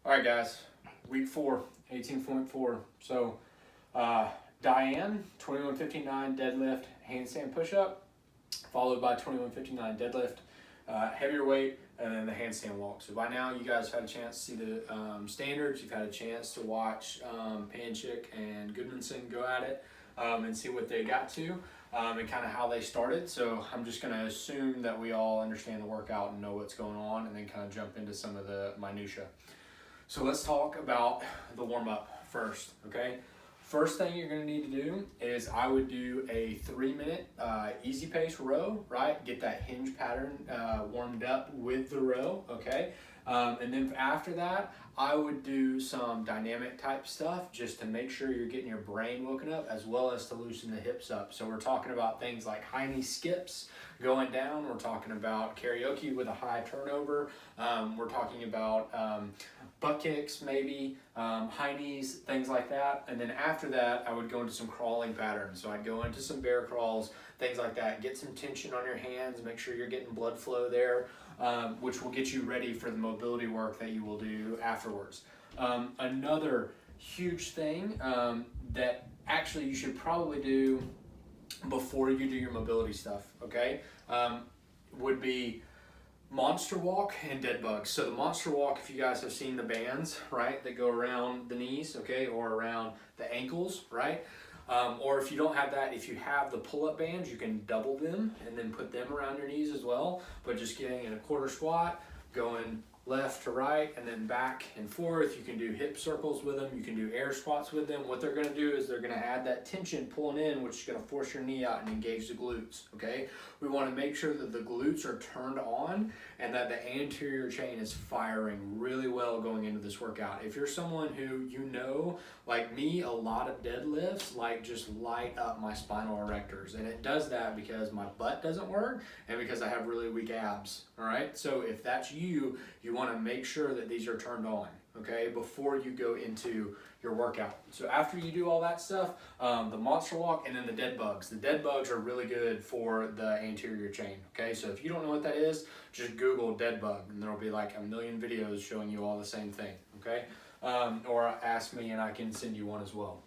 All right, guys, week 4, 18.4. So, Diane, 2159 deadlift, handstand push-up, followed by 2159 deadlift, heavier weight, and then the handstand walk. So by now, you guys have had a chance to see the standards. You've had a chance to watch Panchik and Goodmanson go at it and see what they got to and kind of how they started. So I'm just going to assume that we all understand the workout and know what's going on, and then kind of jump into some of the minutia. So let's talk about the warm-up first, okay? First thing you're gonna need to do is I would do a 3-minute easy pace row, right? Get that hinge pattern warmed up with the row, okay? And then after that, I would do some dynamic type stuff just to make sure you're getting your brain woken up as well as to loosen the hips up. So we're talking about things like high knee skips going down. We're talking about karaoke with a high turnover. We're talking about butt kicks maybe, high knees, things like that. And then after that, I would go into some crawling patterns. So I'd go into some bear crawls, things like that. Get some tension on your hands, make sure you're getting blood flow there, which will get you ready for the mobility work that you will do afterwards. Another huge thing that actually you should probably do before you do your mobility stuff, okay, would be monster walk and dead bugs. So the monster walk, if you guys have seen the bands, right, that go around the knees, okay, or around the ankles, right? Or if you don't have that, if you have the pull-up bands, you can double them and then put them around your knees as well. But just getting in a quarter squat, going left to right, and then back and forth. You can do hip circles with them. You can do air squats with them. What they're going to do is they're going to add that tension pulling in, which is going to force your knee out and engage the glutes, okay? We want to make sure that the glutes are turned on and that the anterior chain is firing really well going into this workout. If you're someone who, you know, like me, a lot of deadlifts like just light up my spinal erectors, and it does that because my butt doesn't work and because I have really weak abs, all right? So if that's you, you want to make sure that these are turned on, okay, before you go into your workout. So after you do all that stuff, the monster walk and then the dead bugs. The dead bugs are really good for the anterior chain, okay? So if you don't know what that is, just Google dead bug and there'll be like a million videos showing you all the same thing, okay? Or ask me and I can send you one as well.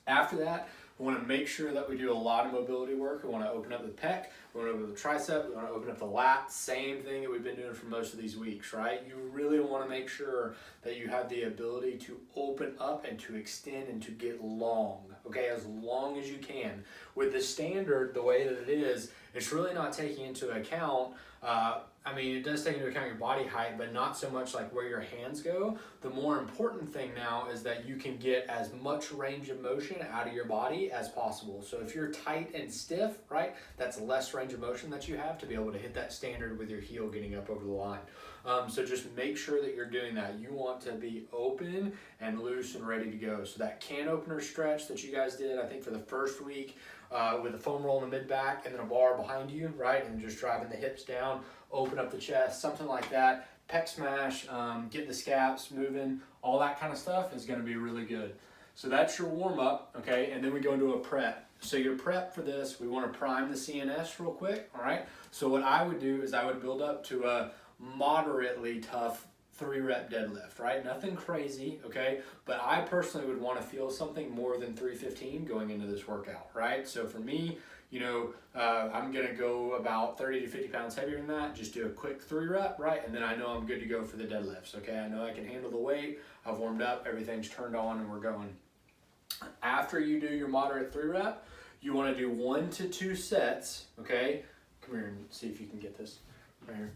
After that, we want to make sure that we do a lot of mobility work. We want to open up the pec, we want to open up the tricep, we want to open up the lat, same thing that we've been doing for most of these weeks, right? You really want to make sure that you have the ability to open up and to extend and to get long, okay, as long as you can. With the standard, the way that it is, it's really not taking into account, I mean, it does take into account your body height, but not so much like where your hands go. The more important thing now is that you can get as much range of motion out of your body as possible. So if you're tight and stiff, right, that's less range of motion that you have to be able to hit that standard with your heel getting up over the line. So just make sure that you're doing that. You want to be open and loose and ready to go. So that can opener stretch that you guys did, I think for the first week, with a foam roll in the mid-back and then a bar behind you, right, and just driving the hips down, open up the chest, something like that. Pec smash, get the scaps moving, all that kind of stuff is going to be really good. So that's your warm-up, okay, and then we go into a prep. So your prep for this, we want to prime the CNS real quick, all right? So what I would do is I would build up to a moderately tough 3-rep deadlift, right? Nothing crazy, okay? But I personally would want to feel something more than 315 going into this workout, right? So for me, you know, I'm going to go about 30 to 50 pounds heavier than that. Just do a quick 3-rep, right? And then I know I'm good to go for the deadlifts, okay? I know I can handle the weight. I've warmed up. Everything's turned on and we're going. After you do your moderate 3-rep, you want to do 1 to 2 sets, okay? Come here and see if you can get this right here.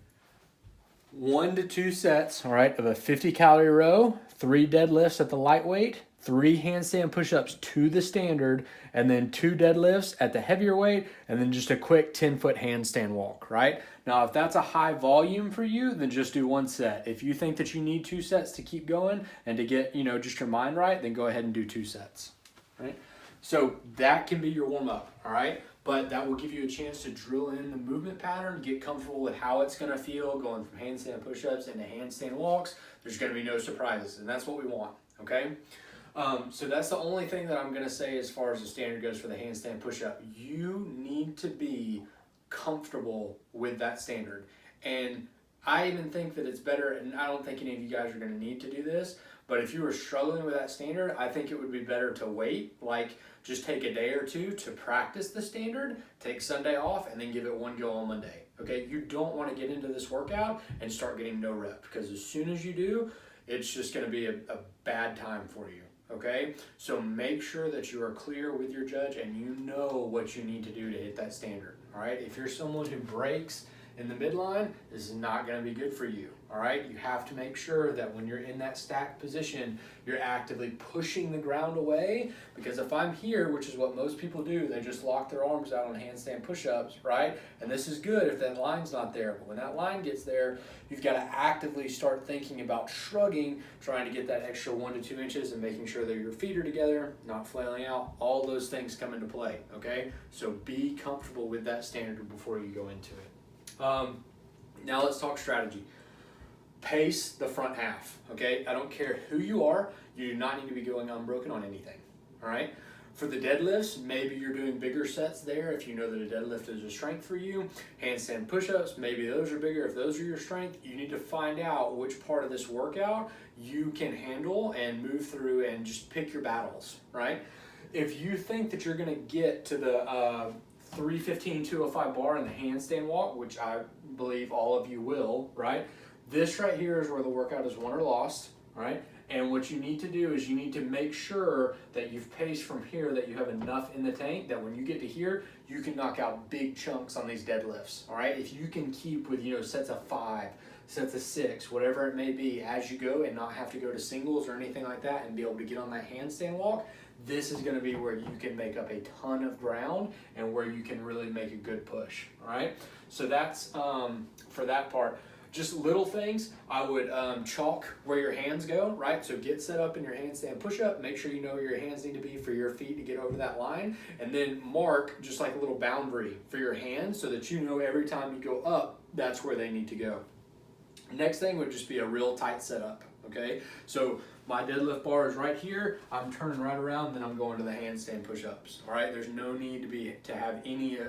1 to 2 sets, all right, of a 50-calorie row, 3 deadlifts at the lightweight, 3 handstand push-ups to the standard, and then 2 deadlifts at the heavier weight, and then just a quick 10-foot handstand walk, right? Now, if that's a high volume for you, then just do 1 set. If you think that you need 2 sets to keep going and to get, you know, just your mind right, then go ahead and do 2 sets, right? So that can be your warm-up, all right? But that will give you a chance to drill in the movement pattern, get comfortable with how it's going to feel going from handstand push-ups into handstand walks. There's going to be no surprises, and that's what we want, okay? So that's the only thing that I'm going to say as far as the standard goes for the handstand push-up. You need to be comfortable with that standard. And I even think that it's better, and I don't think any of you guys are going to need to do this, but if you were struggling with that standard, I think it would be better to wait, like just take a day or two to practice the standard, take Sunday off, and then give it one go on Monday. Okay, you don't want to get into this workout and start getting no rep, because as soon as you do, it's just going to be a bad time for you. Okay, so make sure that you are clear with your judge and you know what you need to do to hit that standard. All right, if you're someone who breaks in the midline, this is not going to be good for you. All right, you have to make sure that when you're in that stacked position, you're actively pushing the ground away, because if I'm here, which is what most people do, they just lock their arms out on handstand push-ups, right? And this is good if that line's not there, but when that line gets there, you've got to actively start thinking about shrugging, trying to get that extra 1 to 2 inches and making sure that your feet are together, not flailing out. All those things come into play, okay? So be comfortable with that standard before you go into it. Now let's talk strategy. Pace the front half, okay? I don't care who you are, you do not need to be going unbroken on anything, all right? For the deadlifts, maybe you're doing bigger sets there if you know that a deadlift is a strength for you. Handstand push-ups, maybe those are bigger if those are your strength. You need to find out which part of this workout you can handle and move through and just pick your battles, right? If you think that you're gonna get to the 315, 205 bar in the handstand walk, which I believe all of you will, right? This right here is where the workout is won or lost, all right? And what you need to do is you need to make sure that you've paced from here, that you have enough in the tank that when you get to here, you can knock out big chunks on these deadlifts, all right? If you can keep with, sets of 5, sets of 6, whatever it may be as you go and not have to go to singles or anything like that and be able to get on that handstand walk, this is gonna be where you can make up a ton of ground and where you can really make a good push, all right? So that's for that part. Just little things, I would chalk where your hands go, right? So get set up in your handstand push-up, make sure you know where your hands need to be for your feet to get over that line, and then mark just like a little boundary for your hands so that you know every time you go up, that's where they need to go. Next thing would just be a real tight setup, okay? So my deadlift bar is right here, I'm turning right around, then I'm going to the handstand push-ups, all right? There's no need to have any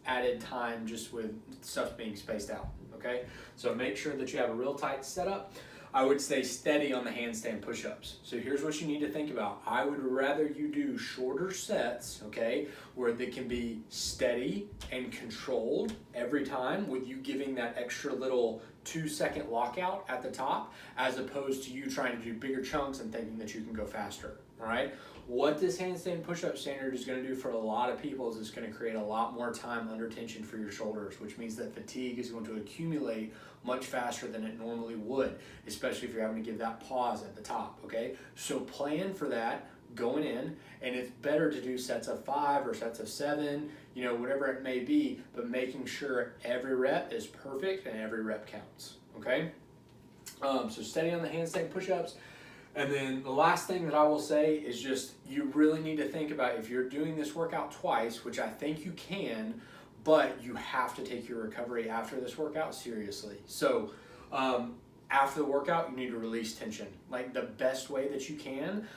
added time just with stuff being spaced out, okay? So make sure that you have a real tight setup. I would stay steady on the handstand push-ups. So here's what you need to think about. I would rather you do shorter sets, okay, where they can be steady and controlled every time with you giving that extra little 2-second lockout at the top, as opposed to you trying to do bigger chunks and thinking that you can go faster, all right? What this handstand push-up standard is going to do for a lot of people is it's going to create a lot more time under tension for your shoulders, which means that fatigue is going to accumulate much faster than it normally would, especially if you're having to give that pause at the top, okay? So plan for that going in, and it's better to do sets of 5 or sets of 7, whatever it may be, but making sure every rep is perfect and every rep counts, okay? So steady on the handstand push-ups. And then the last thing that I will say is just you really need to think about if you're doing this workout twice, which I think you can, but you have to take your recovery after this workout seriously. So after the workout, you need to release tension. Like the best way that you can,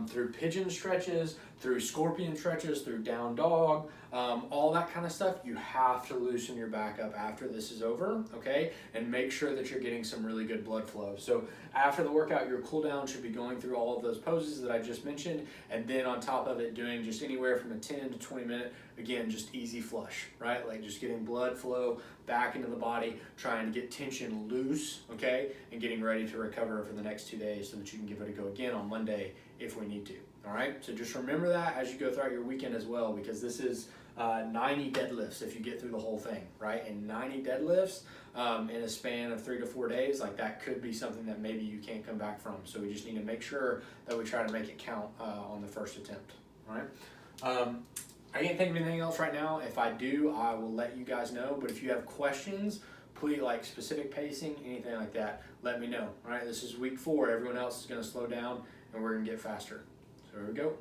through pigeon stretches, through scorpion stretches, through down dog, all that kind of stuff. You have to loosen your back up after this is over, okay? And make sure that you're getting some really good blood flow. So after the workout, your cool down should be going through all of those poses that I just mentioned, and then on top of it, doing just anywhere from a 10 to 20 minute, again, just easy flush, right? Like just getting blood flow back into the body, trying to get tension loose, okay? And getting ready to recover for the next 2 days so that you can give it a go again on Monday if we need to, all right? So just remember that as you go throughout your weekend as well, because this is 90 deadlifts if you get through the whole thing, right? And 90 deadlifts in a span of 3 to 4 days, like that could be something that maybe you can't come back from. So we just need to make sure that we try to make it count on the first attempt, all right? I can't think of anything else right now. If I do, I will let you guys know. But if you have questions, please, like specific pacing, anything like that, let me know. All right, this is week 4. Everyone else is going to slow down, and we're going to get faster. So here we go.